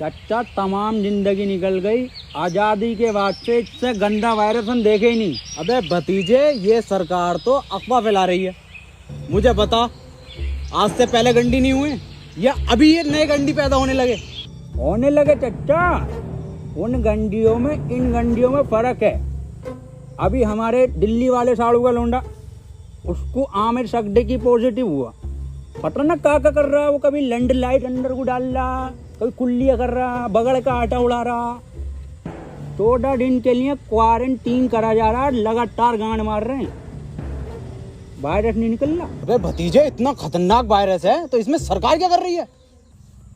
चाचा तमाम जिंदगी निकल गई, आजादी के बाद से इससे गंदा वायरस हम देखे ही नहीं। अबे भतीजे, ये सरकार तो अफवाह फैला रही है। मुझे बता, आज से पहले गंडी नहीं हुए या अभी ये नए गंडी पैदा होने लगे चाचा। उन गंडियों में इन गंडियों में फर्क है। अभी हमारे दिल्ली वाले साड़ू का लोंडा, उसको आमिर सगडी पॉजिटिव हुआ। पता ना क्या कर रहा है वो, कभी लैंड लाइट अंदर को डाल रहा, कभी कुल्लियाँ कर रहा, बगड़ का आटा उड़ा रहा। 14 दिन के लिए क्वारंटीन करा जा रहा है, लगातार गांड मार रहे हैं, वायरस नहीं निकल रहा। अबे भतीजे, इतना खतरनाक वायरस है तो इसमें सरकार क्या कर रही है?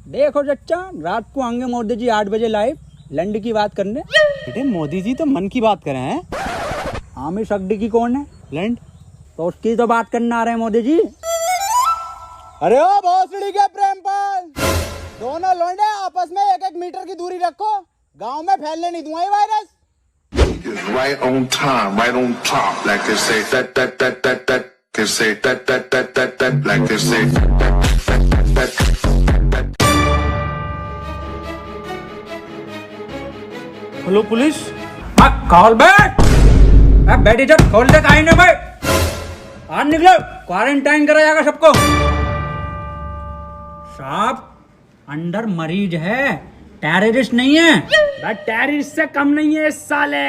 देखो चच्चा, रात को आएंगे मोदी जी 8 बजे लाइव लैंड की बात करने। बेटे मोदी जी तो मन की बात करें हैं। आमिर सगडी की कौन है? लैंड तो उसकी तो बात करने आ रहे हैं मोदी जी। अरे ओ भोसड़ी के प्रेमपाल, दोनों लौंडे आपस में 1-1 मीटर की दूरी रखो, गांव में फैलने नहीं दूंगा ये virus. Right on time, right on top, like they say that, they say that, like they say that. Hello police. खोल बैठ, बैठी जब खोल दे काहे नहीं भाई, आज निकलो, क्वारंटाइन करा जाएगा सबको। साहब अंदर मरीज है, टेररिस्ट नहीं है। टेररिस्ट से कम नहीं है इस साले।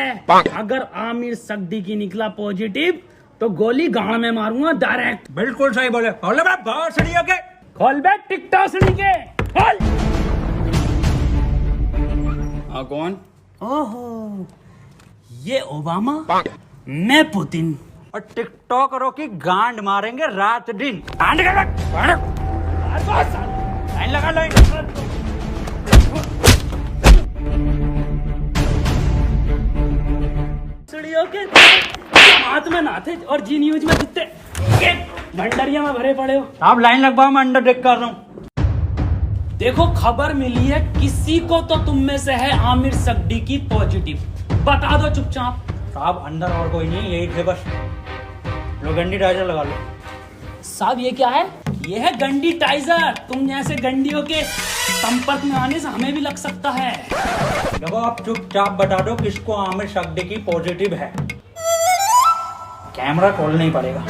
अगर आमिर सगडी की निकला पॉजिटिव तो गोली गांड में मारूंगा डायरेक्ट। बिल्कुल सही बोले। खोल बे भोसड़ियों के, खोल बे टिकटॉसड़ी के, खोल। कौन? ओहो, ये ओबामा, मैं पुतिन। और टिकटॉकरों की गांड मारेंगे रात दिन। लाइन लगा, लाइन। के हाथ में ना थे और जी न्यूज में कितने भंडरिया में भरे पड़े हो। आप लाइन लगवाओ, मैं अंडर टेक कर रहा हूँ। देखो खबर मिली है, किसी को तो तुम में से है आमिर सगडी की पॉजिटिव, बता दो चुपचाप। साहब अंदर और कोई नहीं, यही थे बस। लो गंडी टाइजर लगा लो। साहब ये क्या है? ये है गंडी टाइजर। तुम जैसे गंडियों के संपर्क में आने से हमें भी लग सकता है। देखो आप चुपचाप बता दो किसको आमिर सगडी की पॉजिटिव है। कैमरा खोलना ही पड़ेगा।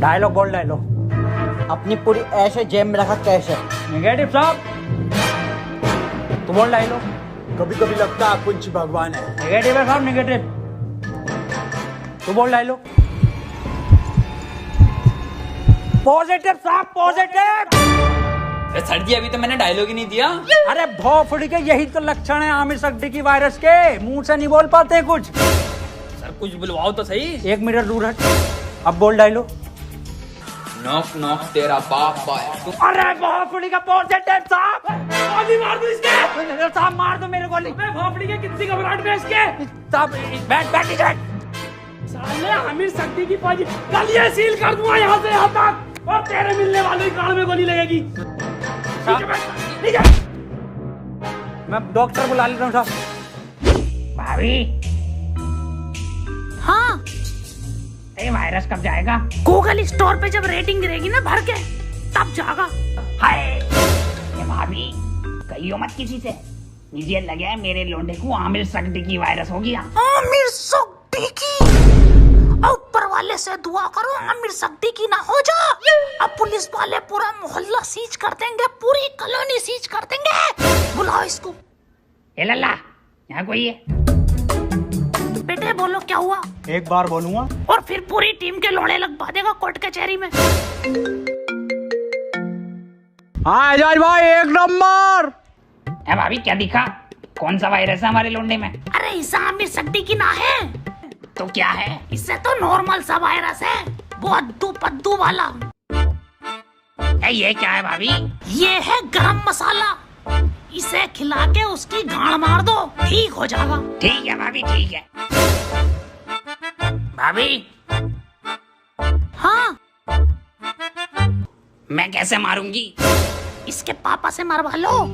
डायलॉग बोल, डायलॉग। अपनी पूरी ऐसे जेब में रखा कैश है। नेगेटिव साहब, तो बोल डायलॉग। कभी कभी लगता है कुछ भगवान है। नेगेटिव है साहब, नेगेटिव। तो बोल डायलॉग। पॉजिटिव साहब, पॉजिटिव। सर जी अभी तो मैंने डायलॉग ही नहीं दिया। अरे भोफड़ी के, यही तो लक्षण है आमिर सगडी की वायरस के, मुंह से नहीं बोल पाते कुछ। सर कुछ बुलवाओ तो सही। 1 मीटर दूर हट, अब बोल डायलॉग। नॉक नॉक तेरा बाप आया। अरे भोफड़ी का पॉजिटिव साहब, गोली मार दो इसके। साहब मार दो मेरे गोली। मैं भोपड़ी के कितनी घबराहट में इसके। साहब बैठ बैठ बैठ। साले आमिर सगडी की पॉजिटिव, कल ये सील कर दूंगा यहाँ से यहाँ तक, और तेरे मिलने वाले ही कान में गोली लगेगी। ठीक है, मैं डॉक्टर बुला लेता हूँ साहब। भाभी। हाँ, ये वायरस कब जाएगा? गूगल स्टोर पे जब रेटिंग गिरेगी ना भर के, तब जाएगा। हाय ये भाभी, कहियो मत किसी से। मुझे लगे मेरे लोंडे को आमिर सगडी की वायरस हो गया। आमिर सगडी की, ऊपर वाले से दुआ करो आमिर सगडी की ना हो जा। अब पुलिस वाले पूरा मोहल्ला सीज कर देंगे, पूरी कॉलोनी सीज कर देंगे। बुलाओ इसको। ए लल्ला, यहाँ कोई है? बेटे बोलो क्या हुआ? एक बार बोलूंगा और फिर पूरी टीम के लोड़े लगवा देगा कोर्ट कचहरी में। हाँ एजाज भाई, 1 नंबर। ए भाभी क्या दिखा? कौन सा वायरस है हमारे लोंडे में? अरे इसे आमिर सगडी की ना है तो क्या है? इससे तो नॉर्मल सा वायरस है, वो अद्दू पद्दू वाला। ये क्या है भाभी? ये है गरम मसाला, इसे खिला के उसकी गांड मार दो, ठीक हो जाएगा। ठीक है भाभी, ठीक है। भाभी हाँ, मैं कैसे मारूंगी? इसके पापा से मरवा लो।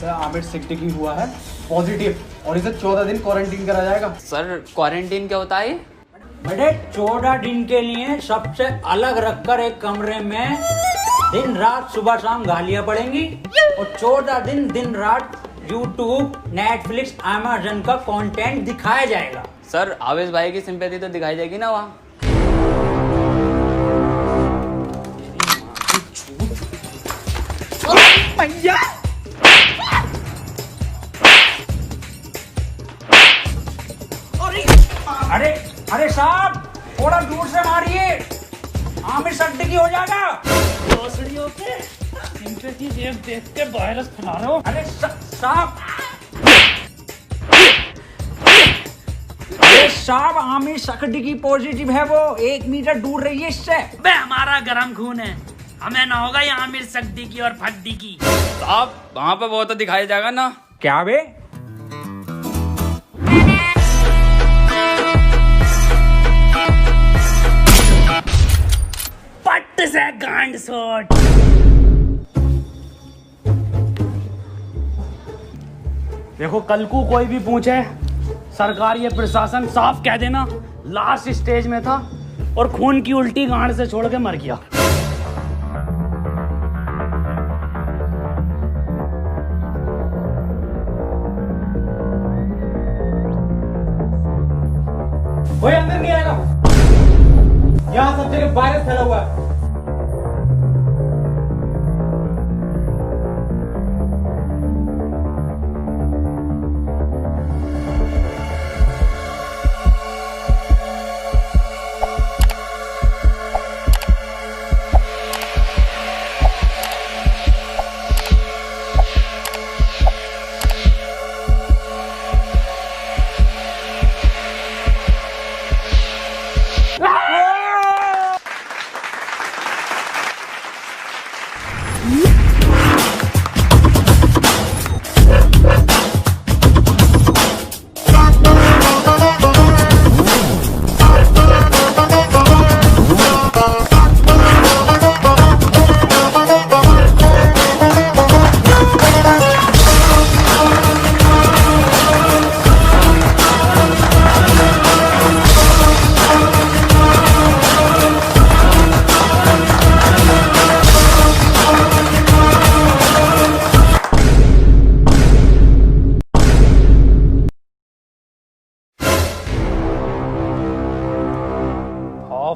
आमिर सगडी की हुआ है पॉजिटिव और इसे 14 दिन क्वारंटीन करा जाएगा। सर क्वारंटीन क्या होता है? बेटे 14 दिन के लिए सबसे अलग रखकर एक कमरे में दिन रात सुबह शाम गालियां पड़ेंगी और 14 दिन रात YouTube, Netflix, Amazon का कंटेंट दिखाया जाएगा। सर आवेश भाई की सिंपैथी तो दिखाई देगी ना वहाँ। अरे अरे साहब थोड़ा दूर से मारिए, आमिर सिद्दीकी हो जाएगा। भोसड़ियों पे सिंपैथी देख के वायरस फैला रहे हो। अरे साहब साहब आमिर सिद्दीकी पॉजिटिव है, वो 1 मीटर दूर रहिए इससे। बे हमारा गरम खून है, हमें ना होगा ये आमिर सिद्दीकी और फद्दीकी। साहब वहाँ पे वो तो दिखाया जाएगा ना। क्या बे? पट्ट से गांड शॉट। देखो कल को कोई भी पूछे, सरकार ये प्रशासन साफ कह देना लास्ट स्टेज में था और खून की उल्टी गांड से छोड़ के मर गया। कोई अंदर नहीं आएगा, यहाँ सब जगह वायरस फैला हुआ है।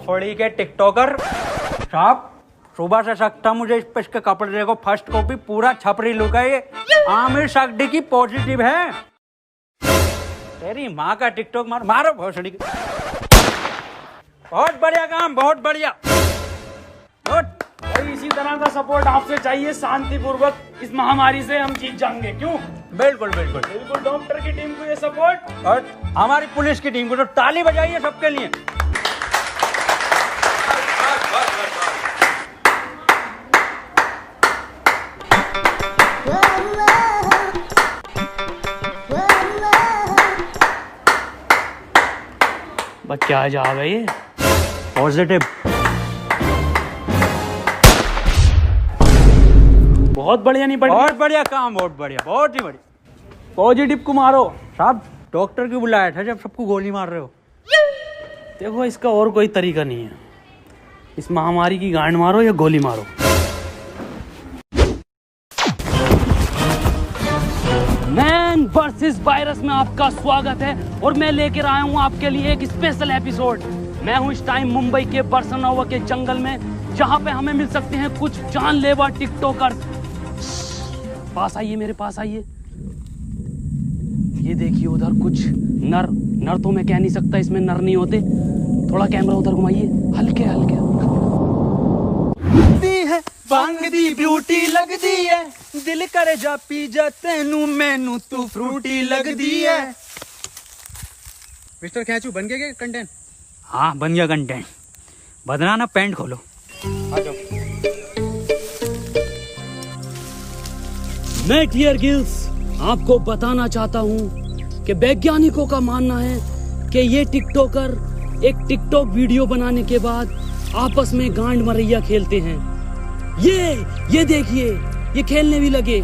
फड़ी के टिकटॉकर साहब, सुबह से सकता मुझे इस पे इसके कपड़े देखो, फर्स्ट कॉपी पूरा छपरी लुक है ये। आमिर सिद्दीकी पॉजिटिव है। तेरी माँ का टिकटॉक मारो भोसड़ी के। बहुत बढ़िया काम, बहुत बढ़िया। और इसी तरह का सपोर्ट आपसे चाहिए, शांतिपूर्वक इस महामारी से हम जीत जाएंगे। क्यों? बिल्कुल बिल्कुल बिल्कुल। डॉक्टर की टीम को ये सपोर्ट और हमारी पुलिस की टीम को तो ताली बजाइए सबके लिए। क्या जा रहा है ये? पॉजिटिव। बहुत बढ़िया। नहीं बढ़िया? बहुत बढ़िया काम, बहुत बढ़िया, बहुत ही बढ़िया। पॉजिटिव को मारो। साहब डॉक्टर क्यों बुलाया था जब सबको गोली मार रहे हो? देखो इसका और कोई तरीका नहीं है, इस महामारी की गांड मारो या गोली मारो। मैन वर्सेस वायरस में आपका स्वागत है और मैं लेकर आया हूं आपके लिए एक स्पेशल एपिसोड। मैं हूं इस टाइम मुंबई के बरसनोवा के जंगल में, जहां पे हमें मिल सकते हैं कुछ जानलेवा टिकटॉकर। पास आइए, मेरे पास आइए। ये देखिए उधर कुछ नर तो मैं कह नहीं सकता, इसमें नर नहीं होते। थोड़ा कैमरा उधर घुमाइए, हल्के हल्के। भांग दी ब्यूटी लगदी है, दिल करे जा पी जा तेनू मैनू तू फ्रूटी लगदी है। मिस्टर खैचू बन गया क्या कंटेंट? हाँ बन गया कंटेंट। बदना ना पैंट खोलो। आ जाओ। मैं टियर गिल्स आपको बताना चाहता हूं कि वैज्ञानिकों का मानना है कि ये टिकटॉकर एक टिकटॉक वीडियो बनाने के बाद आपस में गांड मरैया खेलते हैं। ये देखिए, ये खेलने भी लगे।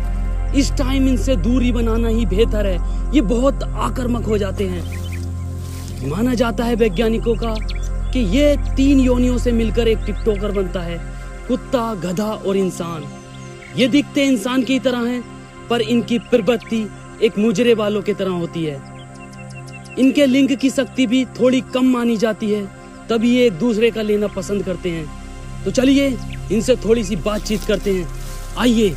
इस टाइम इनसे दूरी बनाना ही बेहतर है, ये बहुत आक्रामक हो जाते हैं। माना जाता है वैज्ञानिकों का कि ये 3 योनियों से मिलकर एक टिकटॉकर बनता है, कुत्ता, गधा और इंसान। ये दिखते इंसान की तरह हैं, पर इनकी प्रवृत्ति एक मुजरे वालों की तरह होती है। इनके लिंग की शक्ति भी थोड़ी कम मानी जाती है, तभी ये एक दूसरे का लेना पसंद करते हैं। तो चलिए इनसे थोड़ी सी बातचीत करते हैं, आइए।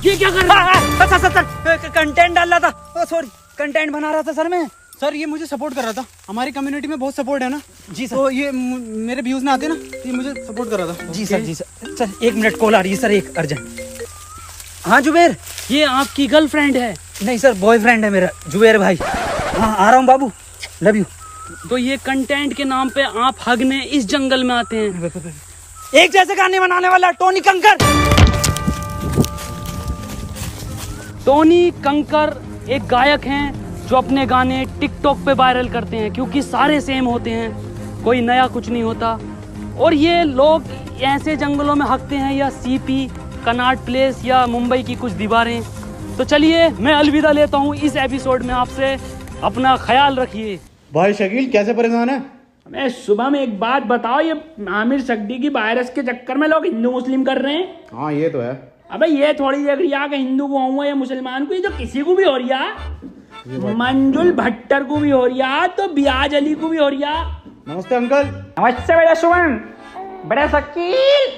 ये क्या कर रहा है? सर कंटेंट डाल रहा था, सॉरी कंटेंट बना रहा था सर मैं। सर ये मुझे सपोर्ट कर रहा था, हमारी कम्युनिटी में बहुत सपोर्ट है ना जी सर। तो ये मेरे व्यूज में आते ना, तो ये मुझे सपोर्ट कर रहा था। जी सर, जी सर। सर 1 मिनट, कॉल आ रही है सर, एक अर्जेंट। हाँ जुबेर। ये आपकी गर्लफ्रेंड है? नहीं सर, बॉयफ्रेंड है मेरा, जुबेर भाई। हाँ आ रहा हूँ बाबू, लव यू। तो ये कंटेंट के नाम पे आप हगने इस जंगल में आते हैं? एक जैसे गाने बनाने वाला टोनी कंकर। टोनी कंकर एक गायक हैं जो अपने गाने टिकटॉक पे वायरल करते हैं, क्योंकि सारे सेम होते हैं, कोई नया कुछ नहीं होता। और ये लोग ऐसे जंगलों में हकते हैं, या सीपी, कनाट प्लेस या मुंबई की कुछ दीवारें। तो चलिए मैं अलविदा लेता हूँ इस एपिसोड में आपसे। अपना ख्याल रखिए। भाई शकील कैसे परेशान है? मैं सुबह में एक बात बताओ, ये आमिर सक्दी की वायरस के चक्कर में लोग हिंदू मुस्लिम कर रहे हैं। हाँ ये तो है। अबे ये थोड़ी देख रही है कि हिंदू को हुआ या मुसलमान को, ये तो किसी को भी हो रही है। मंजुल भट्टर को भी हो रही है, तो बियाज अली को भी हो रही है। नमस्ते अंकल। नमस्ते बेटा सुमन। बड़ा शकील।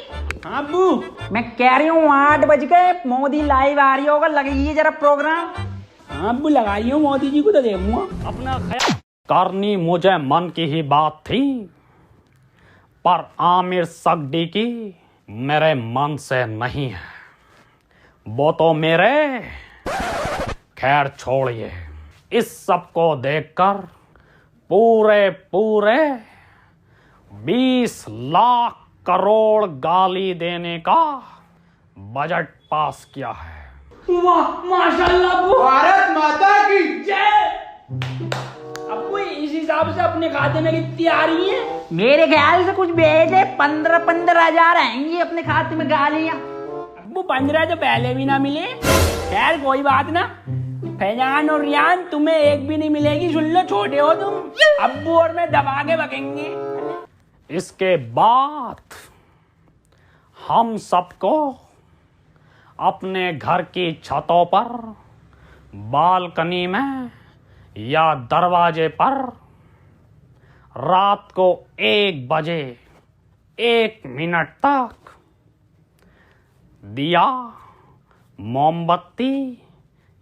हाँ अब्बू। मैं कह रही हूँ 8 बज गए, मोदी लाइव आ रही होगा, लगाइए जरा प्रोग्राम। हाँ अब्बू लगाइए, मोदी जी को तो देखूंगा। अपना ख्याल करनी मुझे मन की ही बात थी, पर आमिर सक्दी की मेरे मन से नहीं है। वो तो मेरे, खैर छोड़िए। इस सब को देखकर पूरे 20 लाख करोड़ गाली देने का बजट पास किया है। वाह माशाल्लाह अब्बू। भारत माता की जय। अब्बू इस हिसाब से अपने खाते में कितनी आ रही है? मेरे ख्याल से कुछ भेजे 15 हजार आएंगी अपने खाते में गालियाँ। अब्बू 15 तो पहले भी ना मिले। खैर कोई बात ना, फैजान और रियान तुम्हें एक भी नहीं मिलेगी, सुन लो, छोटे हो तुम। अब्बू और मैं दबा के बकेंगे। इसके बाद हम सबको अपने घर की छतों पर, बालकनी में या दरवाजे पर रात को 1 बजे 1 मिनट तक दिया, मोमबत्ती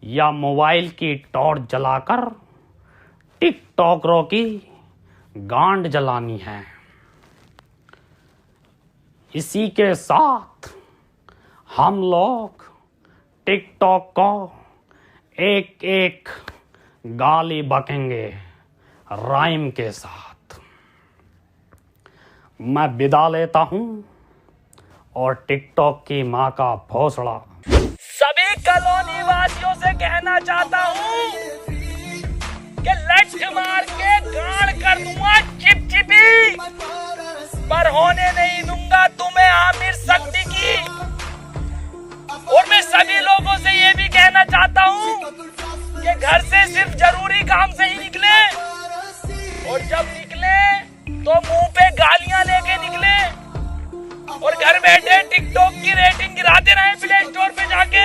या मोबाइल की टॉर्च जलाकर टिकटॉकरों की गांड जलानी है। इसी के साथ हम लोग टिकटॉक को एक गाली बकेंगे राइम के साथ। मैं विदा लेता हूं और टिकटॉक की मां का भोसड़ा सभी कॉलोनी वासियों से कहना चाहता हूं कि लठ मार के गाड़ कर दूंगा चिपचिपी, पर होने नहीं दूंगा तुम्हें आमिर सक्दी की। और मैं सभी लोगों से ये भी कहना चाहता हूँ कि घर से सिर्फ जरूरी काम से ही निकले, और जब निकले तो मुंह पे गालियां लेके निकले, और घर बैठे टिकटॉक की रेटिंग गिराते रहे प्ले स्टोर पे जाके।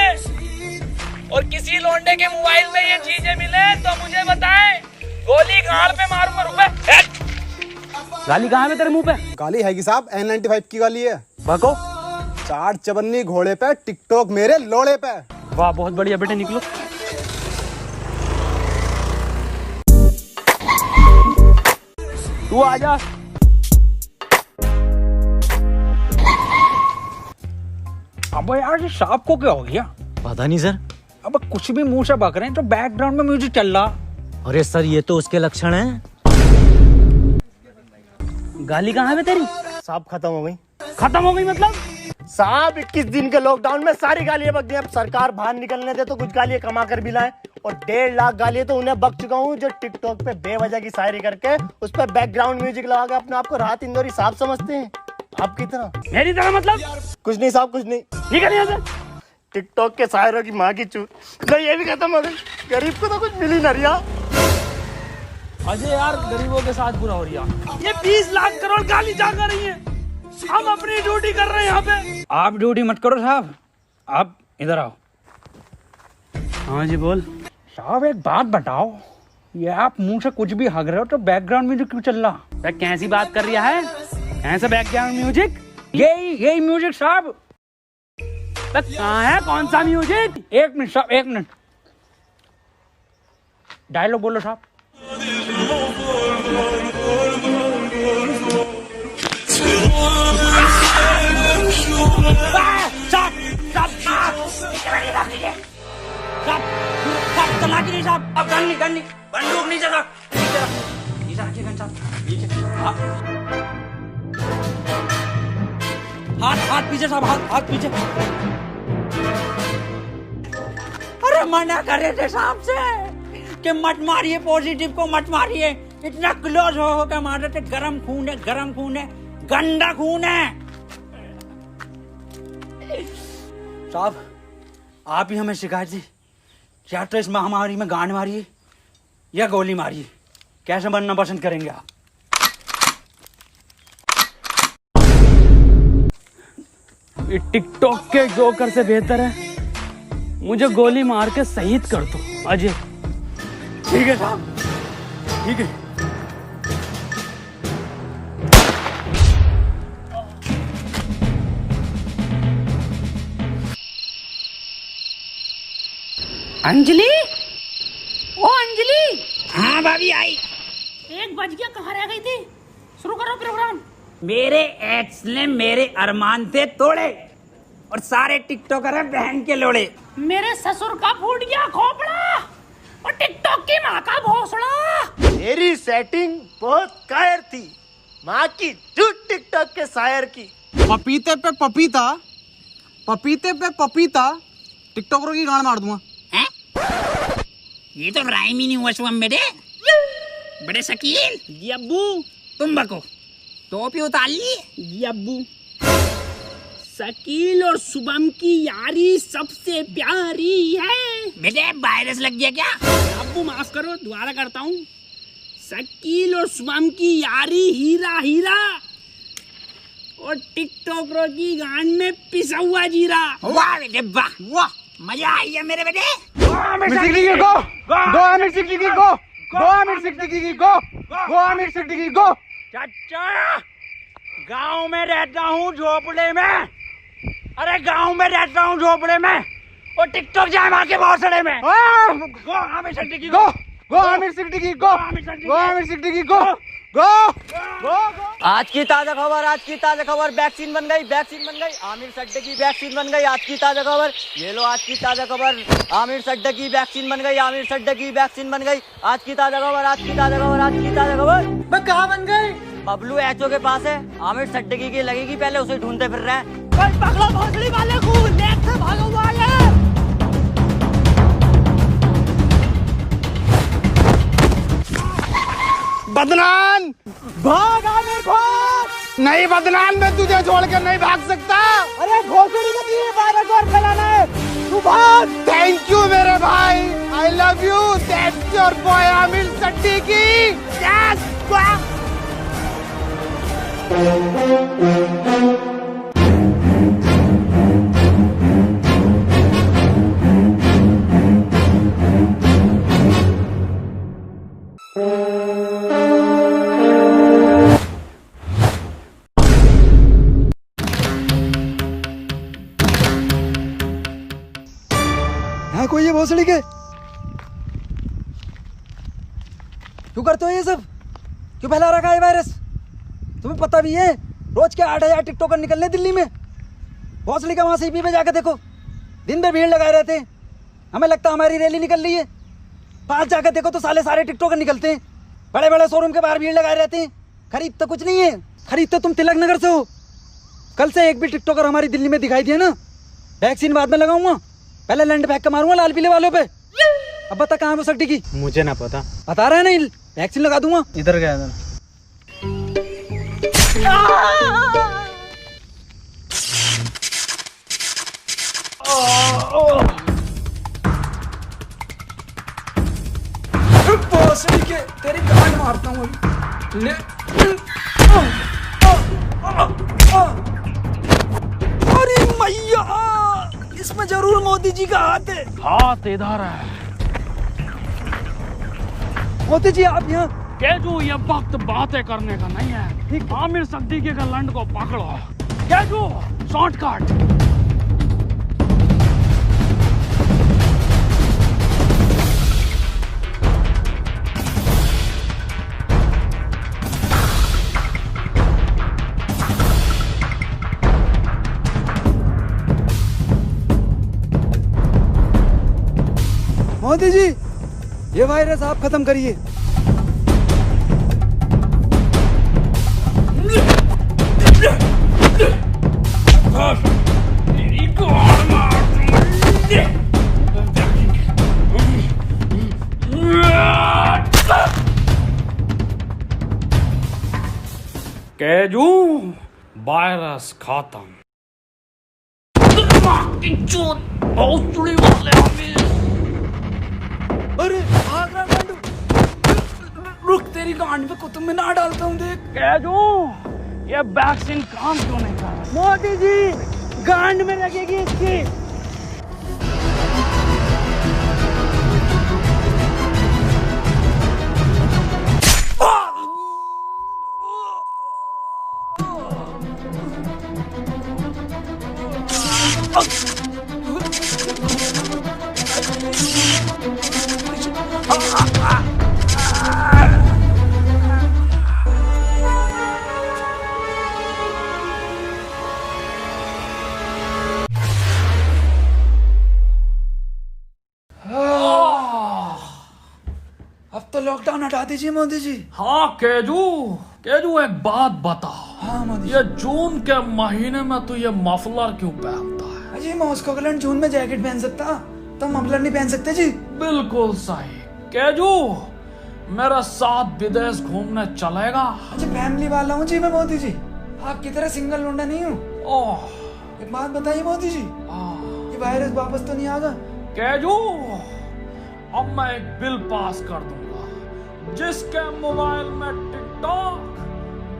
और किसी लौंडे के मोबाइल में ये चीजें मिले तो मुझे बताएं, गोली गाल पे मारूंगा। रुपए गाली कहाँ है तेरे मुंह पे? गाली है कि साहब N95 की गाली है। भगो। 4 चवन्नी घोड़े पे, टिकटॉक मेरे लोड़े पे। वाह बहुत बढ़िया बेटे, निकलो। तू आजा। अब यार ये सांप को क्या हो गया? पता नहीं सर। अब कुछ भी मुंह से बक रहे हैं तो बैकग्राउंड में म्यूजिक चल रहा। अरे सर ये तो उसके लक्षण हैं। गाली कहाँ है तेरी? साहब खत्म हो गई। खत्म हो गई मतलब? साहब 21 दिन के लॉकडाउन में सारी गालियां बक गई। अब सरकार बाहर निकलने दे तो कुछ गालियां कमा कर भी लाए, और 1.5 लाख गालियां तो उन्हें बक चुका हूँ जो टिकटॉक पे बेवजह की शायरी करके उस पर बैकग्राउंड म्यूजिक लगा के अपने आप को राहत इंदौरी साहब समझते हैं। आपकी तरह? मेरी तरह मतलब? कुछ नहीं साहब, कुछ नहीं। निकल यहाँ से। टिकटॉक के शायरों की माँ की चूत। नहीं ये भी खत्म हो गई। गरीब को तो कुछ मिली ना रिया। अजय यार गरीबों के साथ बुरा हो रही है। ये 20 लाख करोड़ गाली जा कर रही है, हम अपनी ड्यूटी कर रहे हैं यहाँ पे। आप ड्यूटी मत करो साहब, आप इधर आओ। हाँ जी बोल। साहब एक बात बताओ, ये आप मुंह से कुछ भी हग रहे हो तो बैकग्राउंड म्यूजिक क्यों चल रहा? कैसी बात कर रहा है? ऐसा बैकग्राउंड म्यूजिक? यही म्यूजिक साहब। कहाँ है, कौन सा म्यूजिक? 1 मिनट साहब, 1 मिनट। डायलॉग बोलो साहब। तलाकी नहीं साहब, अब गन नहीं, बंदूक नीचे रख, नीचे रखिए गन साहब, नीचे। हाथ पीछे साहब, हाथ पीछे। अरे मना कर रहे थे साहब से कि मत मारिए, पॉजिटिव को मत मारिए, इतना क्लोज हो के मार रहे थे। गरम खून है, गंदा खून है। साहब आप ही हमें शिकायत दी, या तो इस महामारी में गांड मारिए या गोली मारिए, कैसे बनना पसंद करेंगे आप? टिकटॉक के जोकर से बेहतर है मुझे गोली मार के शहीद कर दो अजय। ठीक है साहब, ठीक है। अंजलि, ओ अंजलि। हाँ भाभी आई। 1 बज गया, कहाँ रह गई थी? शुरू करो प्रोग्राम। मेरे एक्स ने मेरे अरमान थे तोड़े और सारे टिकटॉकर हैं बहन के लोड़े। मेरे ससुर का फूट गया खोपड़ा और टिकटॉक की माँ का भोसड़ा। मेरी सेटिंग बहुत कायर थी, माँ की झूठ टिकटॉक के शायर की। पपीते पे पपीता, पपीते पे पपीता, टिकटॉकरों की गांड मार दूंगा। हैं? ये तो राइम ही नहीं हुआ शुभम मेरे। बड़े शकील। जी अब्बू। तुम बको, टोपी उतार ली। जी अब्बू। शकील और शुभम की यारी सबसे प्यारी है। बेटे वायरस लग गया क्या? अब्बू माफ करो, दोबारा करता हूँ। शकील और शुभम की यारी हीरा हीरा और टिकटॉकरों की गांड में पिसा हुआ जीरा। वाह बेटे वाह, वाह मजा आई है मेरे बेटे। चाचा गांव में रहता हूँ झोपड़े में, अरे गांव में रहता हूँ झोपड़े में और टिकटॉक जाए मार के भौसड़े में। गो आमिर सिद्दीकी गो, गो आमिर सिद्दीकी गो, गो आमिर सिद्दीकी गो, गो गो। आज की ताजा खबर, वैक्सीन बन गई, आमिर सिद्दीकी वैक्सीन बन गई। आज की ताजा खबर, ये लो आज की ताजा खबर, आमिर सिद्दीकी वैक्सीन बन गई, आज की ताजा खबर। मैं कहाँ बन गई? बबलू एचओ के पास है, आमिर सिद्दीकी की लगेगी, पहले उसे ढूंढते फिर रहे हैं। पकड़ो भोसड़ी वाले को, नेट से भागा हुआ है। बदनाम भाग, आमिर भाग। नहीं बदनाम, मैं तुझे छोड़कर नहीं भाग सकता। अरे भोसड़ी में तुझे वायरस और फैलाना है, तू भाग। थैंक यू मेरे भाई, I love you, that's your boy Aamir Siddiqui. Yes है कोई ये भोसड़ी के? क्यों करते हो ये सब? क्यों फैला रखा है वायरस? तुम्हें पता भी है रोज के 8,000 टिकटॉकर निकलने दिल्ली में। भोसड़ी का वहां सीपी पे जाकर देखो, दिन भर भीड़ लगाए रहते हैं। हमें लगता है हमारी रैली निकल रही है, पास जाकर देखो तो सारे टिकटॉकर निकलते हैं। बड़े बड़े शोरूम के बाहर भीड़ लगाए रहते हैं। खरीद तो कुछ नहीं है, खरीद तो तुम तिलक नगर से हो। कल से एक भी टिकटॉकर हमारी दिल्ली में दिखाई दिया ना, वैक्सीन बाद में लगाऊंगा, पहले लैंड फेंक के मारूंगा लाल पीले वालों पे। अब बता कहाँ है सट्टी की? मुझे ना पता। बता रहा है नहीं, वैक्सीन लगा दूंगा। इधर गया था। भोसड़ी के तेरी गांड मारता हूँ अभी। ले अरे मैया, इसमें जरूर मोदी जी का हाथ है। हाथ इधर है। मोदी जी आप यहाँ। केजू, ये वक्त बातें करने का नहीं है। आमिर सिद्दीकी के लंड को पकड़ो। केजू, शॉर्टकट। मोदी जी, ये वायरस आप खत्म करिए। केजू, वायरस खत्म। भोसड़ी वाले आमिर। अरे भाग रहा गांडू। रुक, तेरी गांड पे कुतुब मीनार डालता हूँ देख। केजू, ये वैक्सीन काम क्यों नहीं कर रहा? मोदी जी, गांड में लगेगी इसकी। अब तो लॉकडाउन हटा दीजिए मोदी जी। हाँ केजू, केजू एक बात बता। हाँ मोदी जी। ये जून के महीने में तू ये मफलर क्यों पहनता है? अजी मॉस्को का जून में जैकेट पहन सकता, तो मफलर नहीं पहन सकते जी। बिल्कुल सही। केजू, मेरे साथ विदेश घूमने चलेगा? अच्छा, फैमिली वाला हूँ जी मैं मोदी जी, आपकी तरह सिंगल लौंडा नहीं हूँ। ओह, एक बात बताइए मोदी जी, ये वायरस वापस तो नहीं आगा? केजू, अब मैं एक बिल पास कर दूंगा, जिसके मोबाइल में टिकटॉक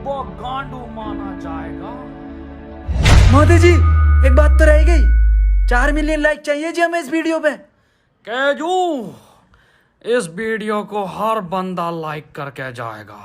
वो गांडू माना जाएगा। मोदी जी, एक बात तो रह गई, 4 मिलियन लाइक चाहिए जी हमें इस वीडियो पे। केजू, इस वीडियो को हर बंदा लाइक करके जाएगा।